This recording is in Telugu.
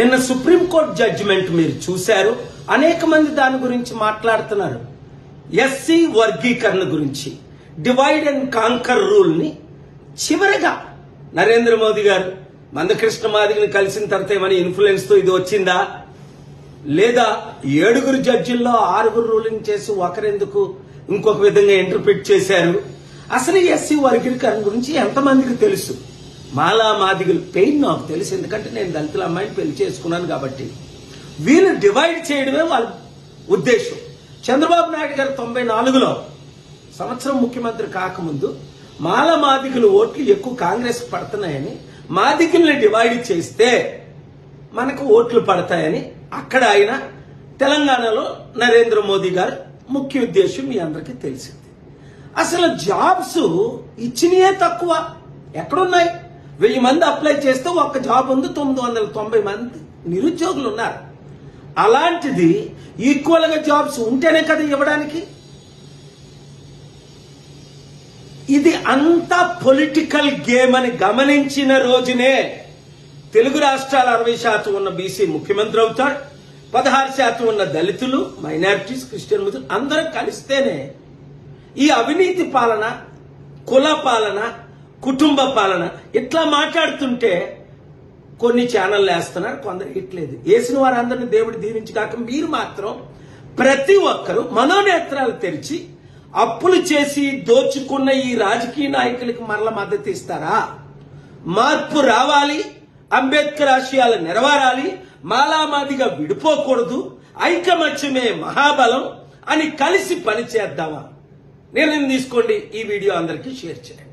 నిన్న సుప్రీంకోర్టు జడ్జిమెంట్ మీరు చూశారు. అనేక మంది దాని గురించి మాట్లాడుతున్నారు. ఎస్సీ వర్గీకరణ గురించి, డివైడ్ అండ్ కాంకర్ రూల్ ని చివరిగా నరేంద్ర మోదీ గారు మందకృష్ణ మాదిగని కలిసిన తర్వాత ఏమైనా ఇన్ఫ్లుయెన్స్ తో ఇది వచ్చిందా, లేదా 7 జడ్జిల్లో 6 రూలింగ్ చేసి ఒకరెందుకు ఇంకొక విధంగా ఇంటర్ప్రిట్ చేశారు? అసలు ఎస్సీ వర్గీకరణ గురించి ఎంతమందికి తెలుసు? మాలా మాదిగల పెయిన్ నాకు తెలుసు, ఎందుకంటే నేను దళితుల అమ్మాయిని పెళ్లి చేసుకున్నాను కాబట్టి. వీళ్ళు డివైడ్ చేయడమే వాళ్ళ ఉద్దేశం. చంద్రబాబు నాయుడు గారు 94లో సంవత్సరం ముఖ్యమంత్రి కాకముందు మాలా మాదిగల ఓట్లు ఎక్కువ కాంగ్రెస్ పడుతున్నాయని, మాదిగల్ని డివైడ్ చేస్తే మనకు ఓట్లు పడతాయని అక్కడ ఆయన, తెలంగాణలో నరేంద్ర మోదీ గారు ముఖ్య ఉద్దేశం మీ అందరికీ తెలిసింది. అసలు జాబ్స్ ఇచ్చినయే తక్కువ. ఎక్కడున్నాయి? 1000 మంది అప్లై చేస్తే ఒక్క జాబ్ ఉంది, 990 మంది నిరుద్యోగులు ఉన్నారు. అలాంటిది ఈక్వల్ గా జాబ్స్ ఉంటేనే కదా ఇవ్వడానికి. ఇది అంతా పొలిటికల్ గేమ్ అని గమనించిన రోజునే తెలుగు రాష్ట్రాలు 60% ఉన్న బీసీ ముఖ్యమంత్రి అవుతాడు. 16% ఉన్న దళితులు, మైనారిటీస్, క్రిస్టియన్, ముస్లిం అందరం కలిస్తేనే ఈ అవినీతి పాలన, కుల పాలన, కుటుంబ పాలన ఇట్లా మాట్లాడుతుంటే కొన్ని ఛానళ్ళు వేస్తున్నారు, కొందరు ఇట్లేదు. వేసిన వారందరినీ దేవుడు దీవించగాక మీరు మాత్రం ప్రతి ఒక్కరూ మనోనేత్రాలు తెరిచి అప్పులు చేసి దోచుకున్న ఈ రాజకీయ నాయకులకు మరల మద్దతు ఇస్తారా? మార్పు రావాలి, అంబేద్కర్ ఆశయాలు నెరవేరాలి, మాలామాదిగా విడిపోకూడదు, ఐకమత్యమే మహాబలం అని కలిసి పనిచేద్దామా? నిర్ణయం తీసుకోండి. ఈ వీడియో అందరికీ షేర్ చేయండి.